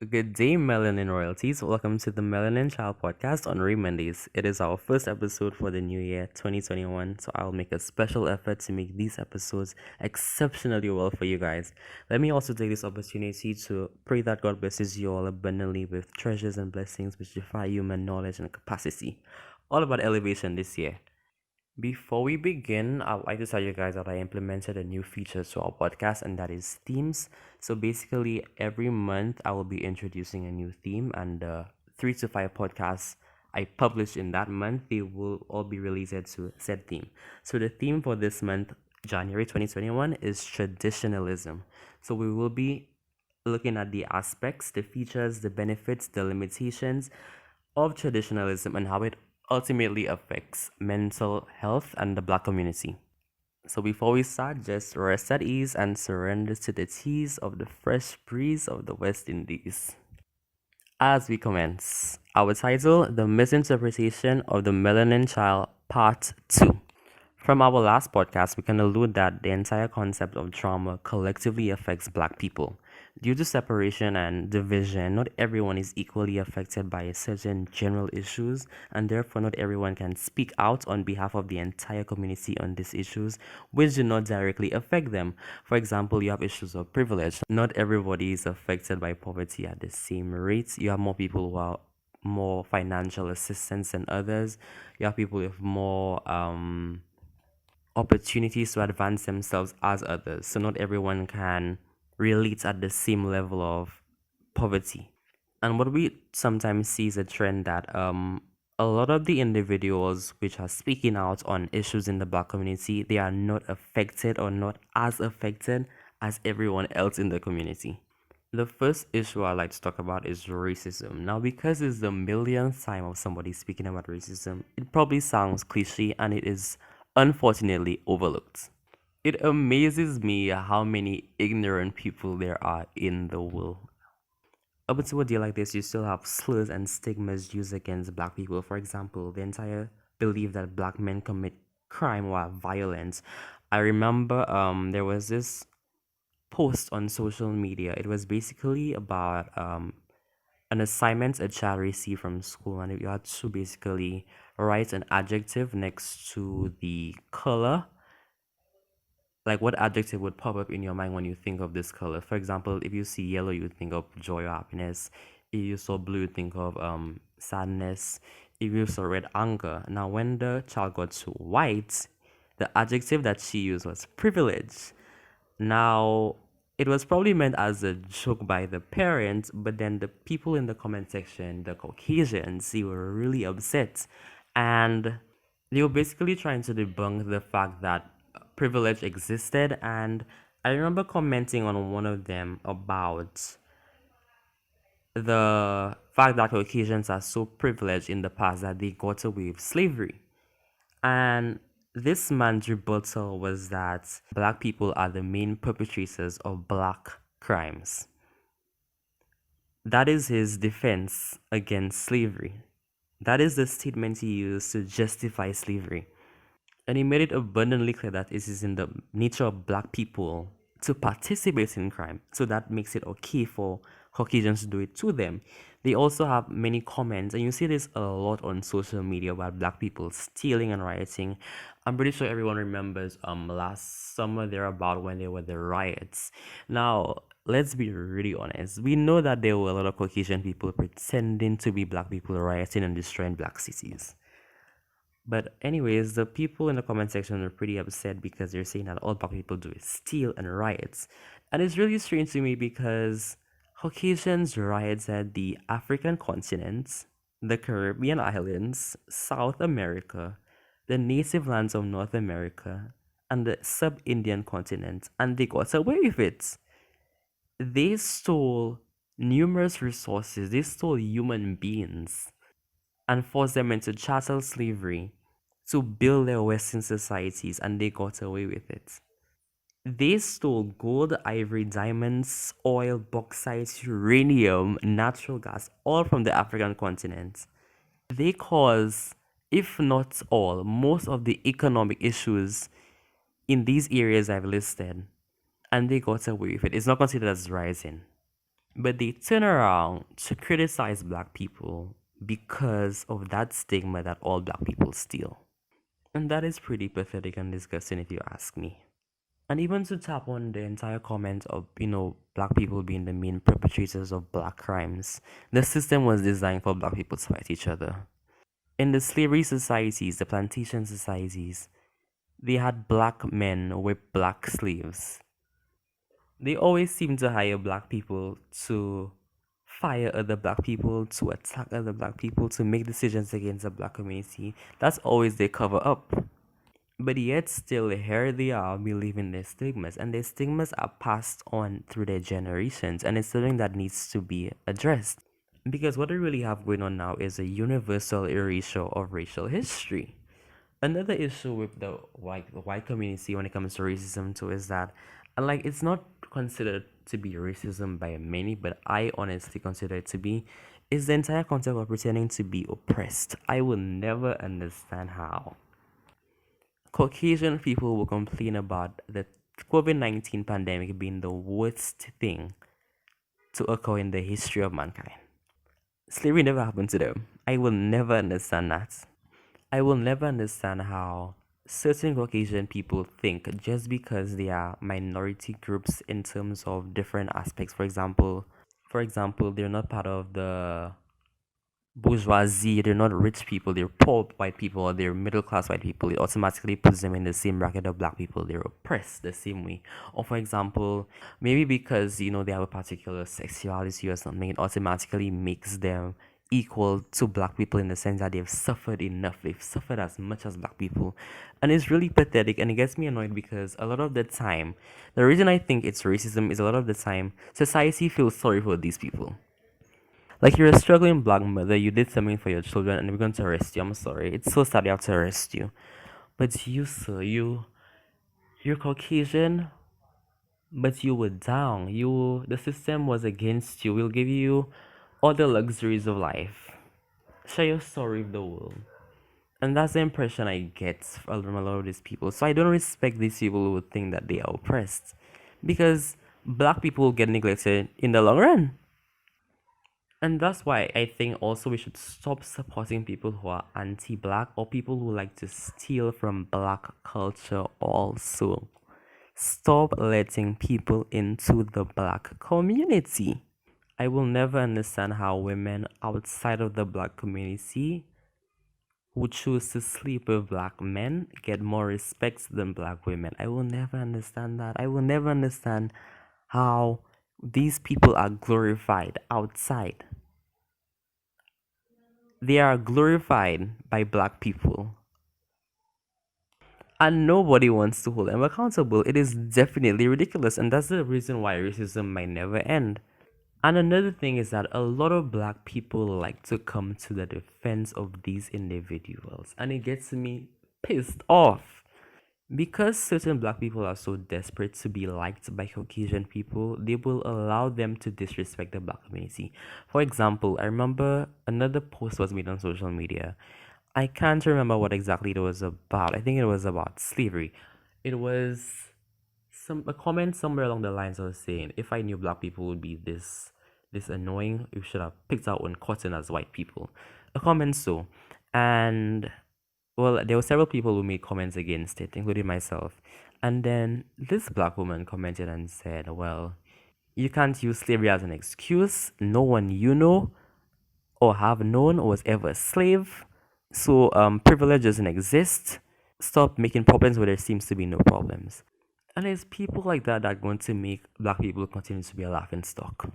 Good day, Melanin royalties. Welcome to the Melanin Child Podcast on Raymondays. It is our first episode for the new year 2021, so I'll make a special effort to make these episodes exceptionally well for you guys. Let me also take this opportunity to pray that God blesses you all abundantly with treasures and blessings which defy human knowledge and capacity. All about elevation this year. Before we begin, I'd like to tell you guys that I implemented a new feature to our podcast, and that is themes. So basically, every month I will be introducing a new theme, and 3 to 5 podcasts I publish in that month, they will all be related to said theme. So the theme for this month, January 2021, is traditionalism. So we will be looking at the aspects, the features, the benefits, the limitations of traditionalism and how it ultimately affects mental health and the black community. So before we start, just rest at ease and surrender to the tease of the fresh breeze of the West Indies. As we commence, our title, The Misinterpretation of the Melanin Child, Part 2. From our last podcast, we can allude that the entire concept of trauma collectively affects black people. Due to separation and division, not everyone is equally affected by certain general issues, and therefore not everyone can speak out on behalf of the entire community on these issues, which do not directly affect them. For example, you have issues of privilege. Not everybody is affected by poverty at the same rate. You have more people who are more financial assistance than others. You have people with more opportunities to advance themselves as others. So not everyone can relate at the same level of poverty. And what we sometimes see is a trend that a lot of the individuals which are speaking out on issues in the black community, they are not affected or not as affected as everyone else in the community. The first issue I like to talk about is racism. Now, because it's the millionth time of somebody speaking about racism, it probably sounds cliche and it is unfortunately overlooked. It amazes me how many ignorant people there are in the world. Up until a day like this, you still have slurs and stigmas used against black people. For example, the entire belief that black men commit crime or are violent. I remember there was this post on social media. It was basically about an assignment a child received from school, and you had to basically write an adjective next to the color. Like, what adjective would pop up in your mind when you think of this color? For example, if you see yellow, you would think of joy or happiness. If you saw blue, you think of sadness. If you saw red, anger. Now, when the child got to white, the adjective that she used was privilege. Now, it was probably meant as a joke by the parents, but then the people in the comment section, the Caucasians, they were really upset. And they were basically trying to debunk the fact that privilege existed. And I remember commenting on one of them about the fact that Caucasians are so privileged in the past that they got away with slavery. And this man's rebuttal was that black people are the main perpetrators of black crimes. That is his defense against slavery. That is the statement he used to justify slavery. And he made it abundantly clear that it is in the nature of black people to participate in crime. So that makes it okay for Caucasians to do it to them. They also have many comments, and you see this a lot on social media about black people stealing and rioting. I'm pretty sure everyone remembers last summer thereabout when there were the riots. Now, let's be really honest. We know that there were a lot of Caucasian people pretending to be black people rioting and destroying black cities. But anyways, the people in the comment section are pretty upset because they're saying that all black people do is steal and riots. And it's really strange to me because Caucasians riots at the African continent, the Caribbean islands, South America, the native lands of North America, and the sub-Indian continent, and they got away with it. They stole numerous resources, they stole human beings and forced them into chattel slavery to build their Western societies, and they got away with it. They stole gold, ivory, diamonds, oil, bauxite, uranium, natural gas, all from the African continent. They cause, if not all, most of the economic issues in these areas I've listed, and they got away with it. It's not considered as rising. But they turn around to criticize black people because of that stigma that all black people steal. And that is pretty pathetic and disgusting if you ask me. And even to tap on the entire comment of, black people being the main perpetrators of black crimes, the system was designed for black people to fight each other. In the slavery societies, the plantation societies, they had black men with black slaves. They always seem to hire black people to fire other black people, to attack other black people, to make decisions against the black community. That's always their cover up. But yet, still, here they are believing their stigmas, and their stigmas are passed on through their generations, and it's something that needs to be addressed. Because what we really have going on now is a universal erasure of racial history. Another issue with the white community when it comes to racism too is that, like, it's not considered to be racism by many, but I honestly consider it to be, is the entire concept of pretending to be oppressed. I will never understand how Caucasian people will complain about the COVID-19 pandemic being the worst thing to occur in the history of mankind. Slavery never happened to them. I will never understand that. I will never understand how certain Caucasian people think just because they are minority groups in terms of different aspects. For example, they're not part of the bourgeoisie, they're not rich people, they're poor white people, or they're middle class white people. It automatically puts them in the same bracket of black people. They're oppressed the same way. Or for example, maybe because they have a particular sexuality or something, it automatically makes them equal to black people in the sense that they've suffered enough, they've suffered as much as black people. And it's really pathetic, and it gets me annoyed because a lot of the time, the reason I think it's racism is a lot of the time society feels sorry for these people. Like, you're a struggling black mother, you did something for your children and we're going to arrest you. I'm sorry. It's so sad they have to arrest you. But you, sir, you're Caucasian, but you were down. The system was against you. We'll give you all the luxuries of life. Share your story with the world. And that's the impression I get from a lot of these people. So I don't respect these people who would think that they are oppressed. Because black people get neglected in the long run. And that's why I think also we should stop supporting people who are anti black or people who like to steal from black culture also. Stop letting people into the black community. I will never understand how women outside of the black community who choose to sleep with black men get more respect than black women. I will never understand that. I will never understand how these people are glorified outside. They are glorified by black people. And nobody wants to hold them accountable. It is definitely ridiculous, and that's the reason why racism might never end. And another thing is that a lot of black people like to come to the defense of these individuals, and it gets me pissed off. Because certain black people are so desperate to be liked by Caucasian people, they will allow them to disrespect the black community. For example, I remember another post was made on social media. I can't remember what exactly it was about. I think it was about slavery. It was a comment somewhere along the lines of saying, if I knew black people would be this annoying, you should have picked out one cotton as white people. A comment so. And well, there were several people who made comments against it, including myself. And then this black woman commented and said, well, you can't use slavery as an excuse. No one you know or have known was ever a slave. So privilege doesn't exist. Stop making problems where there seems to be no problems. And it's people like that that are going to make black people continue to be a laughing stock.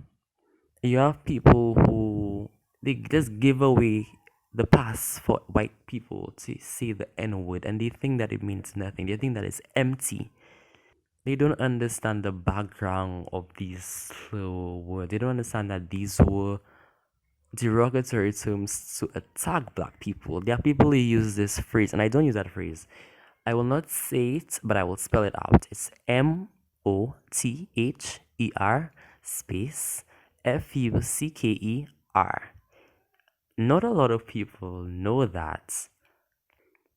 You have people who they just give away the pass for white people to say the N word, and they think that it means nothing. They think that it's empty. They don't understand the background of these words. They don't understand that these were derogatory terms to attack black people. There are people who use this phrase, and I don't use that phrase. I will not say it, but I will spell it out. It's Mother space Fucker. Not a lot of people know that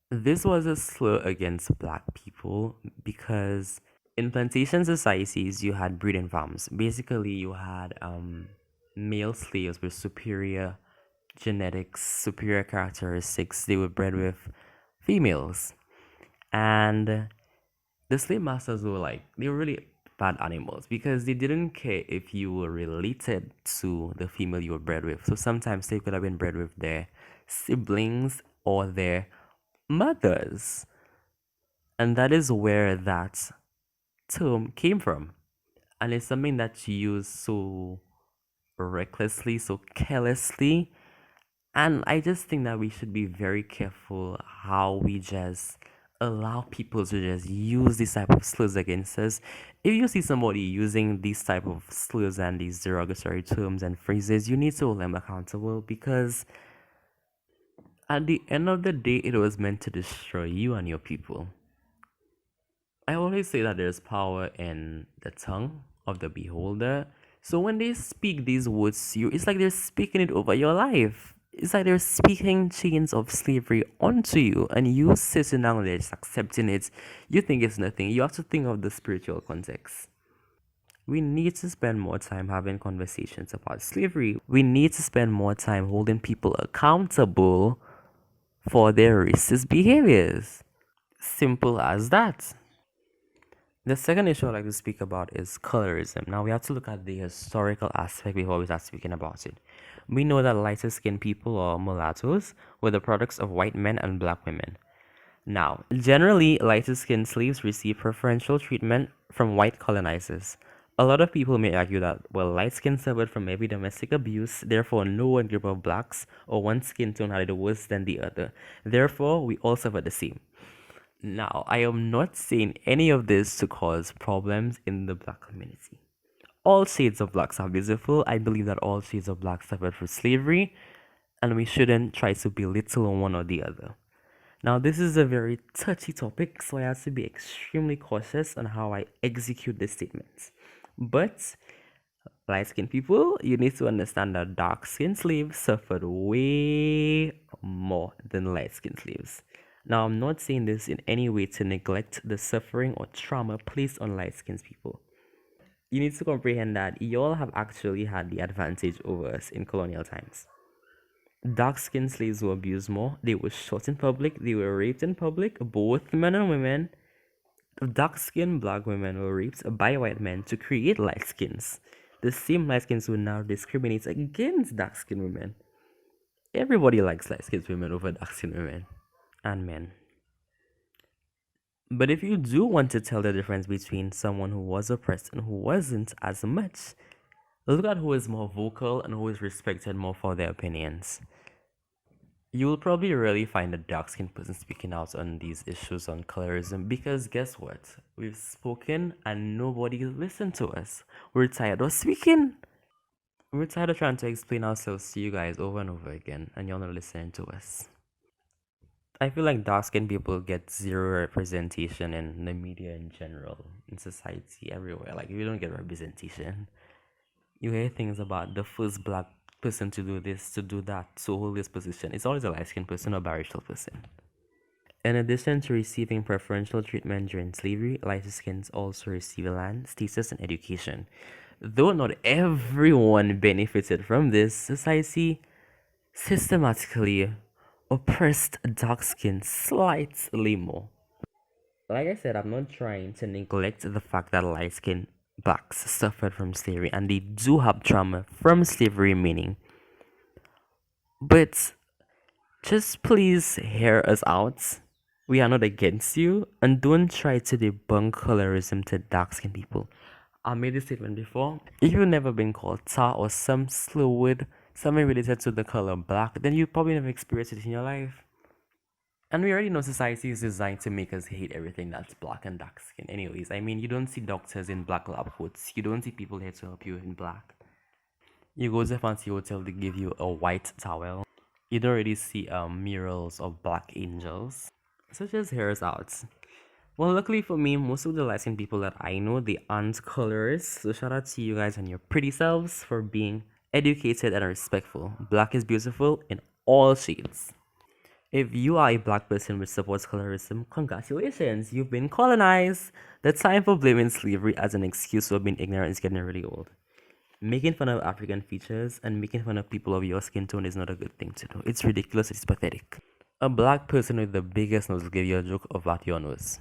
this was a slur against black people because In plantation societies, you had breeding farms. Basically, you had male slaves with superior genetics, superior characteristics. They were bred with females. And the slave masters were like, they were really bad animals because they didn't care if you were related to the female you were bred with. So sometimes they could have been bred with their siblings or their mothers. And that is where that term came from. And it's something that's used so recklessly, so carelessly. And I just think that we should be very careful how we just allow people to just use this type of slurs against us. If you see somebody using these type of slurs and these derogatory terms and phrases, you need to hold them accountable because at the end of the day, it was meant to destroy you and your people. I always say that there's power in the tongue of the beholder. So when they speak these words to you, it's like they're speaking it over your life. It's like they're speaking chains of slavery onto you, and you sitting down there just accepting it. You think it's nothing. You have to think of the spiritual context. We need to spend more time having conversations about slavery. We need to spend more time holding people accountable for their racist behaviors. Simple as that. The second issue I'd like to speak about is colorism. Now we have to look at the historical aspect before we start speaking about it. We know that lighter skinned people or mulattoes were the products of white men and black women. Now, generally, lighter skinned slaves received preferential treatment from white colonizers. A lot of people may argue that, well, light skin suffered from heavy domestic abuse, therefore, no one group of blacks or one skin tone had it worse than the other. Therefore, we all suffer the same. Now, I am not saying any of this to cause problems in the black community. All shades of blacks are beautiful. I believe that all shades of black suffered from slavery, and we shouldn't try to belittle one or the other. Now, this is a very touchy topic, so I have to be extremely cautious on how I execute this statement. But light skinned people, you need to understand that dark skinned slaves suffered way more than light skinned slaves. Now, I'm not saying this in any way to neglect the suffering or trauma placed on light skinned people. You need to comprehend that y'all have actually had the advantage over us in colonial times. Dark skinned slaves were abused more, they were shot in public, they were raped in public, both men and women. Dark skinned black women were raped by white men to create light skins. The same light skins will now discriminate against dark skinned women. Everybody likes light skinned women over dark skinned women and men. But if you do want to tell the difference between someone who was oppressed and who wasn't as much, look at who is more vocal and who is respected more for their opinions. You will probably rarely find a dark skinned person speaking out on these issues on colorism because guess what? We've spoken and nobody listened to us. We're tired of speaking. We're tired of trying to explain ourselves to you guys over and over again, and you're not listening to us. I feel like dark skinned people get zero representation in the media in general, in society, everywhere. Like, you don't get representation. You hear things about the first black person to do this, to do that, to hold this position. It's always a light skinned person or biracial person. In addition to receiving preferential treatment during slavery, lighter skins also receive land, status, and education. Though not everyone benefited from this, society systematically oppressed dark skin slightly more. Like I said, I'm not trying to neglect the fact that light skinned blacks suffered from slavery and they do have trauma from slavery, meaning. But just please hear us out. We are not against you, and don't try to debunk colorism to dark skinned people. I made this statement before. If you've never been called tar or some slow word, something related to the color black, then you probably never experienced it in your life. And we already know society is designed to make us hate everything that's black and dark skin. Anyways, I mean, you don't see doctors in black lab coats. You don't see people here to help you in black. You go to a fancy hotel, they give you a white towel. You don't really see murals of black angels. So just hear us out. Well, luckily for me, most of the light-skinned people that I know, they aren't colors. So shout out to you guys and your pretty selves for being educated and respectful. Black is beautiful in all shades. If you are a black person which supports colorism, congratulations, you've been colonized. The time for blaming slavery as an excuse for being ignorant is getting really old. Making fun of African features and making fun of people of your skin tone is not a good thing to do. It's ridiculous, it's pathetic. A black person with the biggest nose will give you a joke about your nose.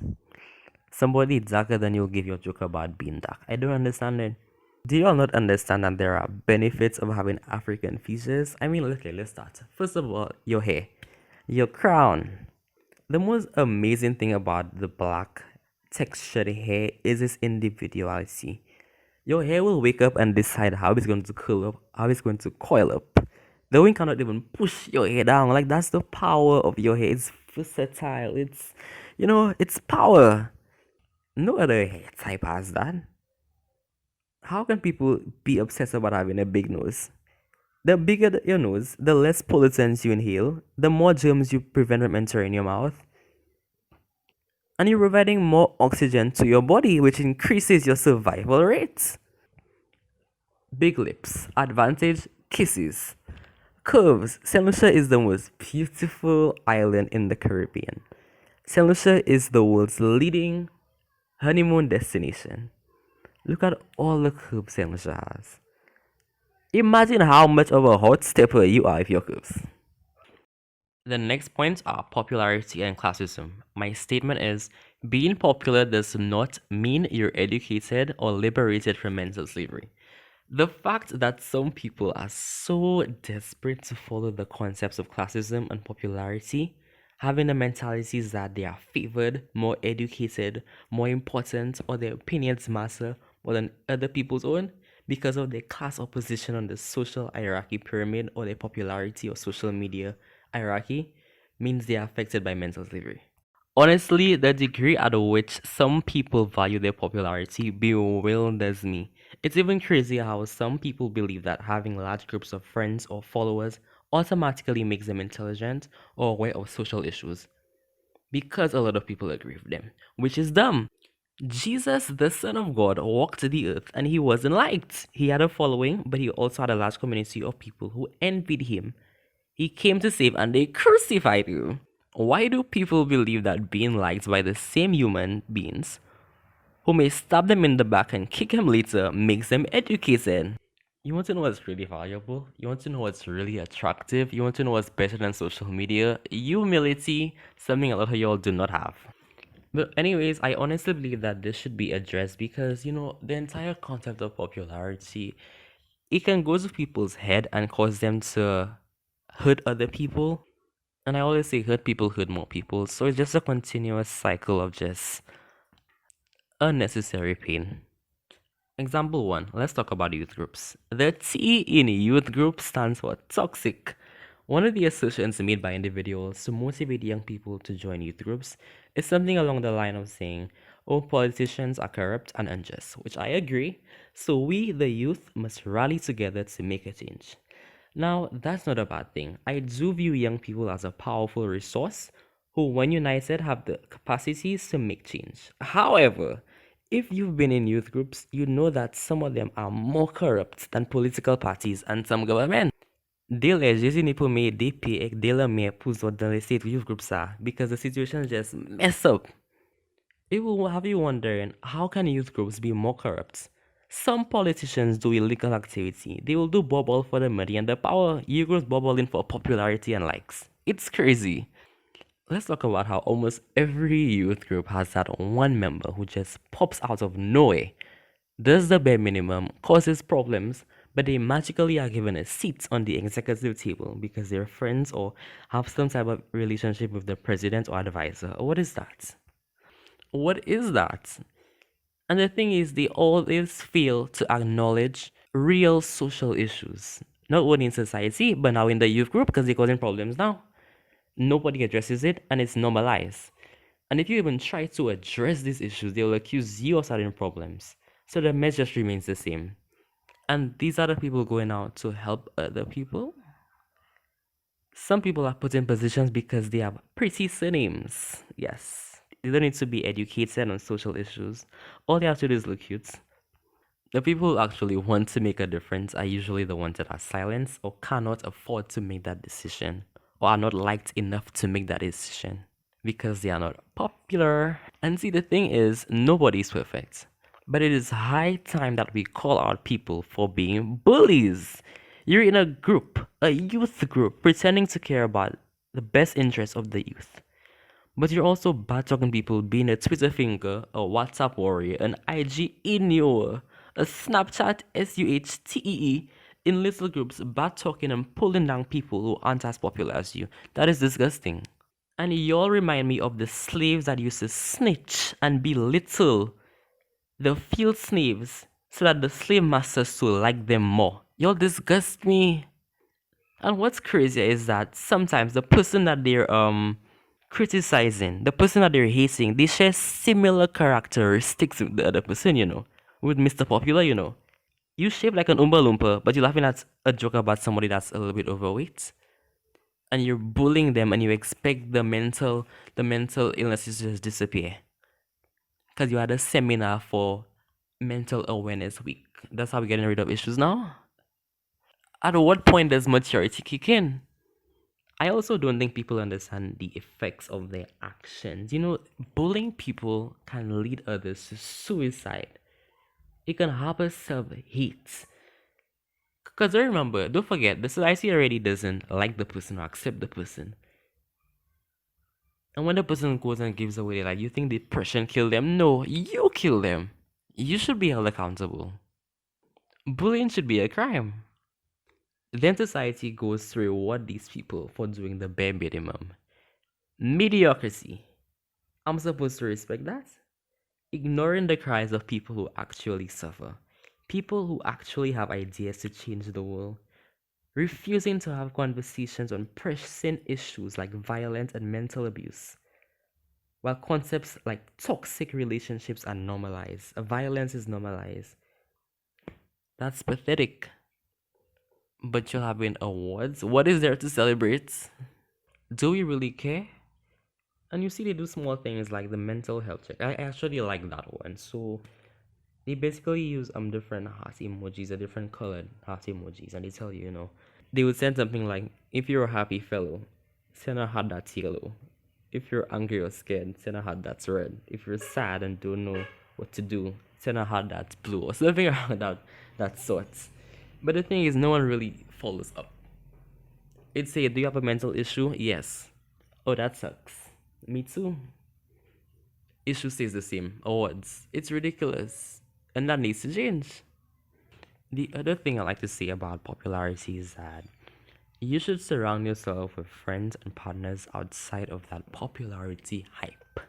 Somebody darker than you will give you a joke about being dark. I don't understand it. Do you all not understand that there are benefits of having African features? I mean, okay, let's start. First of all, your hair, your crown. The most amazing thing about the black textured hair is its individuality. Your hair will wake up and decide how it's going to curl up, how it's going to coil up. The wind cannot even push your hair down. Like, that's the power of your hair. It's versatile. It's power. No other hair type has that. How can people be obsessed about having a big nose? The bigger your nose, the less pollutants you inhale, the more germs you prevent from entering your mouth, and you're providing more oxygen to your body, which increases your survival rates. Big lips, advantage, kisses. Curves. St. Lucia is the most beautiful island in the Caribbean. St. Lucia is the world's leading honeymoon destination. Look at all the curves St. Lucia has. Imagine how much of a hot stepper you are with your curves. The next points are popularity and classism. My statement is being popular does not mean you're educated or liberated from mental slavery. The fact that some people are so desperate to follow the concepts of classism and popularity, having the mentalities that they are favored, more educated, more important, or their opinions matter more than other people's own because of their class opposition on the social hierarchy pyramid or their popularity or social media hierarchy, means they are affected by mental slavery. Honestly, the degree at which some people value their popularity bewilders me. It's even crazy how some people believe that having large groups of friends or followers automatically makes them intelligent or aware of social issues. Because a lot of people agree with them, which is dumb. Jesus, the Son of God, walked the earth and he wasn't liked. He had a following, but he also had a large community of people who envied him. He came to save and they crucified him. Why do people believe that being liked by the same human beings who may stab them in the back and kick them later makes them educated? You want to know what's really valuable? You want to know what's really attractive? You want to know what's better than social media? Humility, something a lot of y'all do not have. But anyways, I honestly believe that this should be addressed because the entire concept of popularity, it can go to people's head and cause them to hurt other people. And I always say hurt more people. So it's just a continuous cycle of just unnecessary pain. Example 1, let's talk about youth groups. The T in youth group stands for toxic. One of the assertions made by individuals to motivate young people to join youth groups is something along the line of saying, oh, politicians are corrupt and unjust, which I agree. So we, the youth, must rally together to make a change. Now, that's not a bad thing. I do view young people as a powerful resource who, when united, have the capacities to make change. However, if you've been in youth groups, you know that some of them are more corrupt than political parties and some governments. Dele, Jésus n'est pas mais DP et dele mais pour dans les state youth groups are because the situation just mess up. It will have you wondering, how can youth groups be more corrupt? Some politicians do illegal activity. They will do bubble for the money and the power. Youth groups bubbling for popularity and likes. It's crazy. Let's talk about how almost every youth group has that one member who just pops out of nowhere, does the bare minimum, causes problems, but they magically are given a seat on the executive table because they're friends or have some type of relationship with the president or advisor. What is that? What is that? And the thing is, they always fail to acknowledge real social issues, not only in society, but now in the youth group because they're causing problems now. Nobody addresses it and it's normalized. And if you even try to address these issues, they will accuse you of starting problems. So the mess just remains the same. And these are the people going out to help other people. Some people are put in positions because they have pretty surnames. Yes. They don't need to be educated on social issues. All they have to do is look cute. The people who actually want to make a difference are usually the ones that are silenced or cannot afford to make that decision or are not liked enough to make that decision because they are not popular. And see, the thing is, nobody's perfect. But it is high time that we call out people for being bullies. You're in a group, a youth group, pretending to care about the best interests of the youth. But you're also bad talking people, being a Twitter finger, a WhatsApp warrior, an IG ignore, a Snapchat SUHTEE in little groups, bad talking and pulling down people who aren't as popular as you. That is disgusting. And y'all remind me of the slaves that used to snitch and belittle the field slaves so that the slave masters will like them more. Y'all disgust me. And what's crazier is that sometimes the person that they're criticizing, the person that they're hating, they share similar characteristics with the other person, with Mr. Popular, You shape like an Oompa Loompa, but you're laughing at a joke about somebody that's a little bit overweight. And you're bullying them and you expect the mental illnesses to just disappear. Because you had a seminar for mental awareness week. That's how we're getting rid of issues now. At what point does maturity kick in? I also don't think people understand the effects of their actions. Bullying people can lead others to suicide. It can harbor self-hate. Because remember, don't forget, the society already doesn't like the person or accept the person. And when the person goes and gives away their life, you think the person killed them? No, you kill them. You should be held accountable. Bullying should be a crime. Then society goes to reward these people for doing the bare minimum. Mediocrity. I'm supposed to respect that? Ignoring the cries of people who actually suffer. People who actually have ideas to change the world. Refusing to have conversations on pressing issues like violence and mental abuse. While concepts like toxic relationships are normalized, violence is normalized. That's pathetic. But you're having awards? What is there to celebrate? Do we really care? And you see, they do small things like the mental health check. I actually like that one. So they basically use different heart emojis, a different colored heart emojis, and they tell you, they would send something like, if you're a happy fellow, send a heart that's yellow. If you're angry or scared, send a heart that's red. If you're sad and don't know what to do, send a heart that's blue, or something around that sort. But the thing is, no one really follows up. It'd say, do you have a mental issue? Yes. Oh, that sucks. Me too. Issue stays the same. Awards. It's ridiculous. And that needs to change. The other thing I like to say about popularity is that you should surround yourself with friends and partners outside of that popularity hype.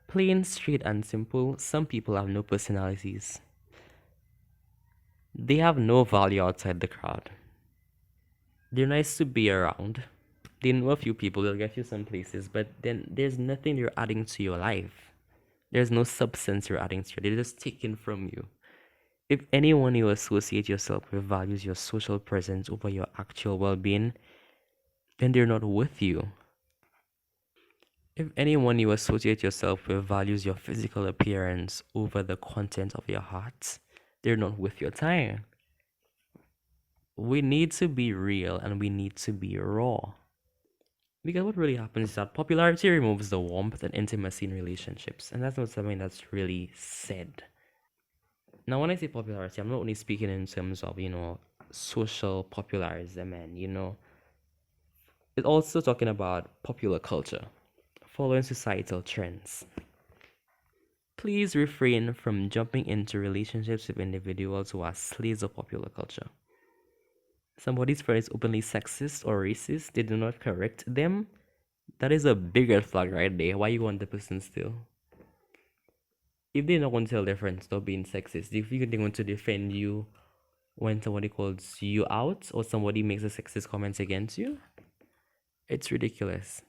Plain, straight, and simple, some people have no personalities. They have no value outside the crowd. They're nice to be around. They know a few people, they'll get you some places, but then there's nothing you're adding to your life. There's no substance you're adding to your. They're just taken from you. If anyone you associate yourself with values your social presence over your actual well-being, then they're not with you. If anyone you associate yourself with values your physical appearance over the content of your heart, they're not with your time. We need to be real and we need to be raw. Because what really happens is that popularity removes the warmth and intimacy in relationships, and that's not something that's really said. Now, when I say popularity, I'm not only speaking in terms of, social popularism and, it's also talking about popular culture, following societal trends. Please refrain from jumping into relationships with individuals who are slaves of popular culture. Somebody's friend is openly sexist or racist, they do not correct them. That is a big red flag right there. Why you want the person still? If they're not going to tell their friends stop being sexist, if you think they're going to defend you when somebody calls you out or somebody makes a sexist comment against you, it's ridiculous.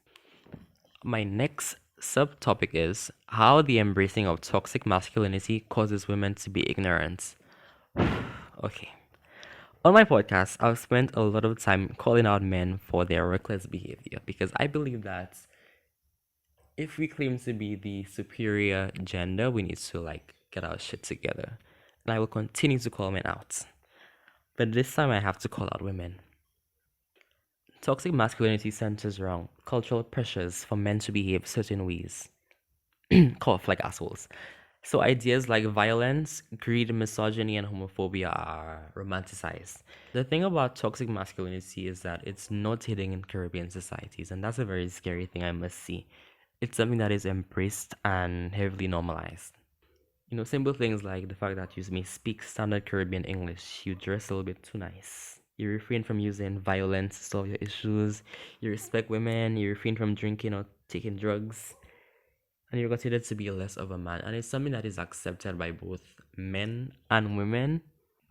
My next subtopic is how the embracing of toxic masculinity causes women to be ignorant. Okay. On my podcast, I've spent a lot of time calling out men for their reckless behavior because I believe that if we claim to be the superior gender, we need to get our shit together. And I will continue to call men out. But this time I have to call out women. Toxic masculinity centers around cultural pressures for men to behave certain ways, cough like assholes. So ideas like violence, greed, misogyny, and homophobia are romanticized. The thing about toxic masculinity is that it's not hidden in Caribbean societies, and that's a very scary thing I must see. It's something that is embraced and heavily normalized. Simple things like the fact that you may speak standard Caribbean English, you dress a little bit too nice. You refrain from using violence to solve your issues. You respect women. You refrain from drinking or taking drugs. And you're considered to be less of a man. And it's something that is accepted by both men and women.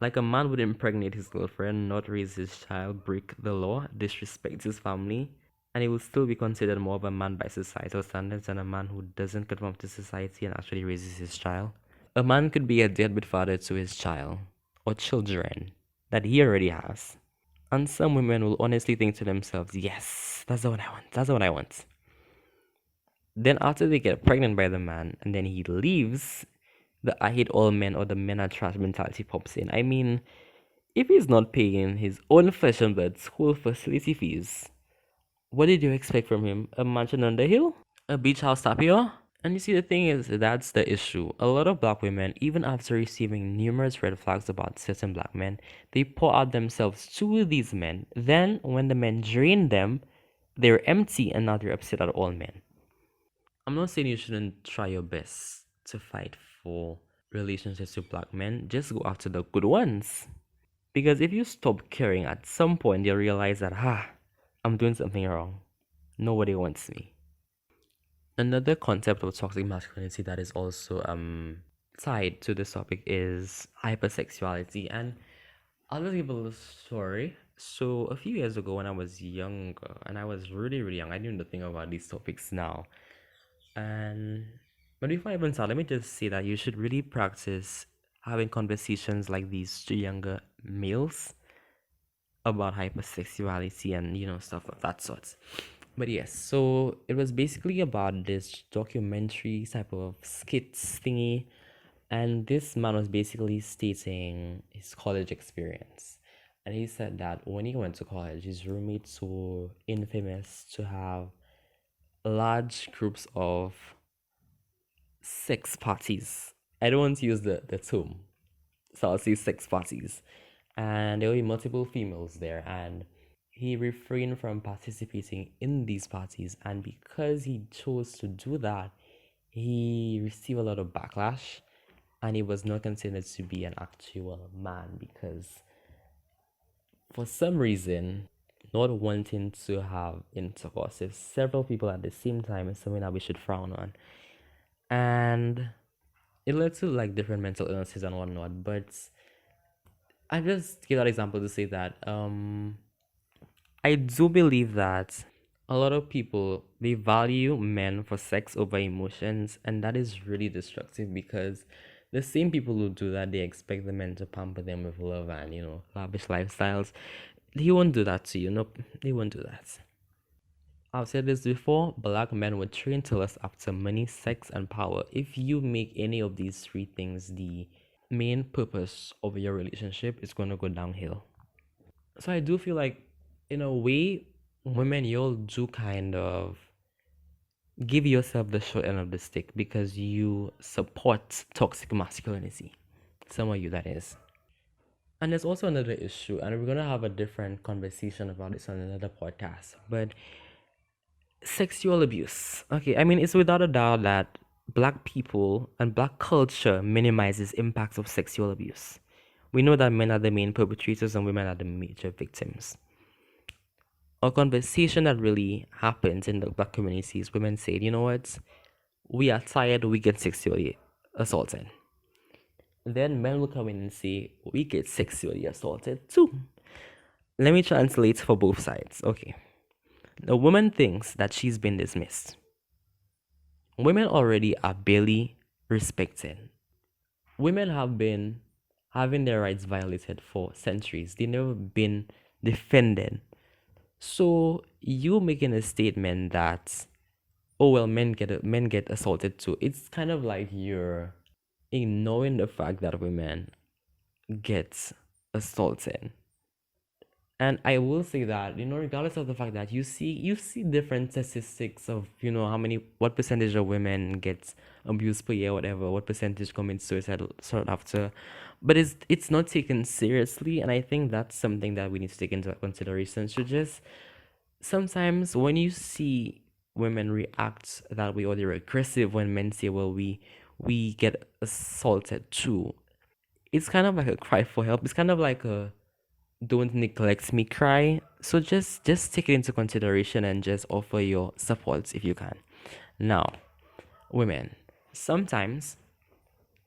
Like a man would impregnate his girlfriend, not raise his child, break the law, disrespect his family, and he will still be considered more of a man by societal standards than a man who doesn't conform to society and actually raises his child. A man could be a deadbeat father to his child or children that he already has. And some women will honestly think to themselves, yes, that's the one I want. That's the one I want. Then after they get pregnant by the man and then he leaves, the I hate all men or the men are trash mentality pops in. I mean, if he's not paying his own flesh and blood school facility fees, what did you expect from him? A mansion on the hill? A beach house tapio? And you see, the thing is, that's the issue. A lot of black women, even after receiving numerous red flags about certain black men, they pour out themselves to these men. Then, when the men drain them, they're empty and now they're upset at all men. I'm not saying you shouldn't try your best to fight for relationships with black men, just go after the good ones. Because if you stop caring, at some point you'll realize that, I'm doing something wrong. Nobody wants me. Another concept of toxic masculinity that is also tied to this topic is hypersexuality. And I'll just give a little story. So a few years ago when I was younger, and I was really, really young, I knew nothing about these topics now. And but before I even start, let me just say that you should really practice having conversations like these to younger males about hypersexuality and stuff of that sort. But yes, so it was basically about this documentary type of skits thingy, and this man was basically stating his college experience. And he said that when he went to college, his roommates were infamous to have large groups of sex parties. I don't want to use the term, so I'll say sex parties. And there were multiple females there, and he refrained from participating in these parties. And because he chose to do that, he received a lot of backlash, and he was not considered to be an actual man because, for some reason, not wanting to have intercourse with several people at the same time is something that we should frown on. And it led to like different mental illnesses and whatnot. But I just give that example to say that I do believe that a lot of people they value men for sex over emotions, and that is really destructive because the same people who do that they expect the men to pamper them with love and lavish lifestyles. He won't do that to you. Nope, he won't do that. I've said this before, black men were trained to lust after money, sex, and power. If you make any of these three things the main purpose of your relationship, it's going to go downhill. So I do feel like, in a way, women, you'll do kind of give yourself the short end of the stick because you support toxic masculinity. Some of you, that is. And there's also another issue, and we're going to have a different conversation about this on another podcast. But sexual abuse. Okay, I mean, it's without a doubt that black people and black culture minimizes impacts of sexual abuse. We know that men are the main perpetrators and women are the major victims. A conversation that really happens in the black communities, women say, you know what? We are tired, we get sexually assaulted. Then men will come in and say, we get sexually assaulted too. Let me translate for both sides. Okay. The woman thinks that she's been dismissed. Women already are barely respected. Women have been having their rights violated for centuries. They've never been defended. So you making a statement that, oh well, men get assaulted too. It's kind of like you're ignoring the fact that women get assaulted. And I will say that, regardless of the fact that you see different statistics of, how many what percentage of women gets abused per year, whatever, what percentage commit suicide sort after. But it's not taken seriously, and I think that's something that we need to take into consideration. So just sometimes when you see women react that way, or they're aggressive when men say, well, we get assaulted too, it's kind of like a cry for help. It's kind of like a don't neglect me cry. So just take it into consideration and just offer your support if you can. Now, women, sometimes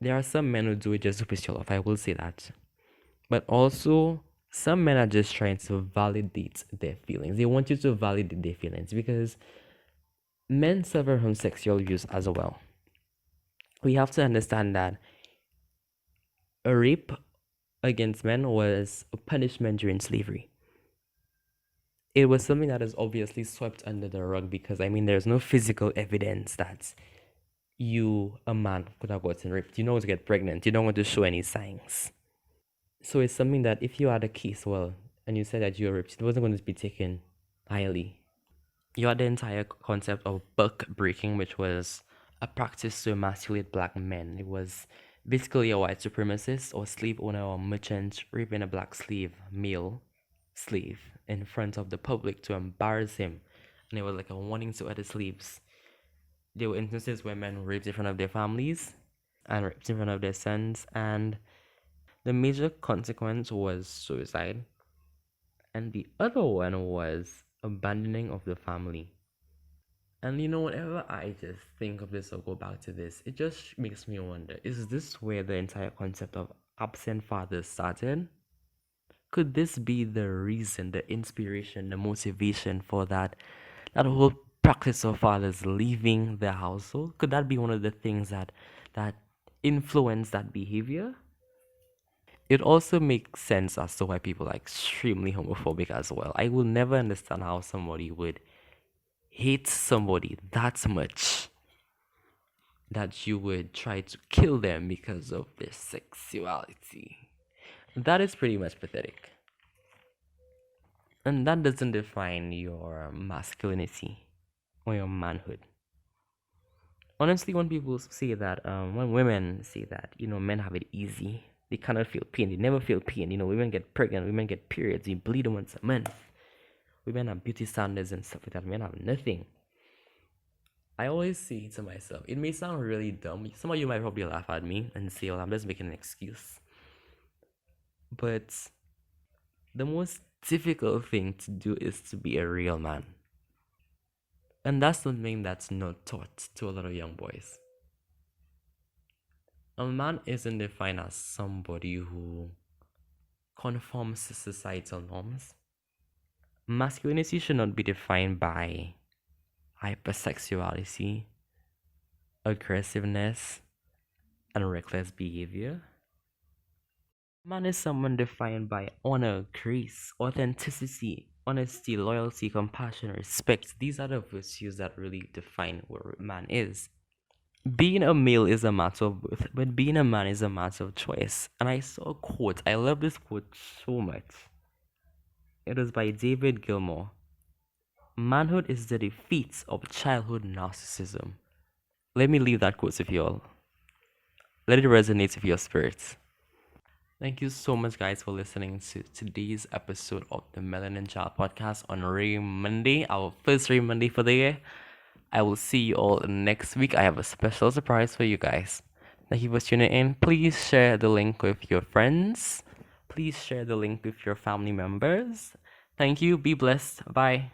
there are some men who do it just to piss you off. I will say that. But also, some men are just trying to validate their feelings. They want you to validate their feelings because men suffer from sexual abuse as well. We have to understand that a rape against men was a punishment during slavery. It was something that is obviously swept under the rug because, I mean, there's no physical evidence that a man, could have gotten raped. You don't want to get pregnant. You don't want to show any signs. So it's something that if you had a case, well, and you said that you were raped, it wasn't going to be taken highly. You had the entire concept of buck breaking, which was a practice to emasculate black men. It was basically a white supremacist or slave owner or merchant raping a black male slave, in front of the public to embarrass him. And it was like a warning to other slaves. There were instances where men raped in front of their families and raped in front of their sons, and the major consequence was suicide. And the other one was abandoning of the family. And whenever I just think of this or go back to this, it just makes me wonder, is this where the entire concept of absent fathers started? Could this be the reason, the inspiration, the motivation for that whole practice of fathers leaving their household? Could that be one of the things that influence that behavior? It also makes sense as to why people are extremely homophobic as well. I will never understand how somebody would hate somebody that much that you would try to kill them because of their sexuality. That is pretty much pathetic. And that doesn't define your masculinity or your manhood. Honestly, when women say that, men have it easy, they cannot feel pain, they never feel pain. Women get pregnant, women get periods, they bleed once a month. Women have beauty standards and stuff like that. Men have nothing. I always say to myself, it may sound really dumb. Some of you might probably laugh at me and say, well, I'm just making an excuse. But the most difficult thing to do is to be a real man. And that's something that's not taught to a lot of young boys. A man isn't defined as somebody who conforms to societal norms. Masculinity should not be defined by hypersexuality, aggressiveness, and reckless behavior. Man is someone defined by honor, grace, authenticity, honesty, loyalty, compassion, respect. These are the virtues that really define what a man is. Being a male is a matter of birth, but being a man is a matter of choice. And I saw a quote. I love this quote so much. It was by David Gilmour. Manhood is the defeat of childhood narcissism. Let me leave that quote with you all. Let it resonate with your spirits. Thank you so much, guys, for listening to today's episode of the Melanin Child podcast on Raymonday, our first Raymonday for the year. I will see you all next week. I have a special surprise for you guys. Thank you for tuning in. Please share the link with your friends. Please share the link with your family members. Thank you. Be blessed. Bye.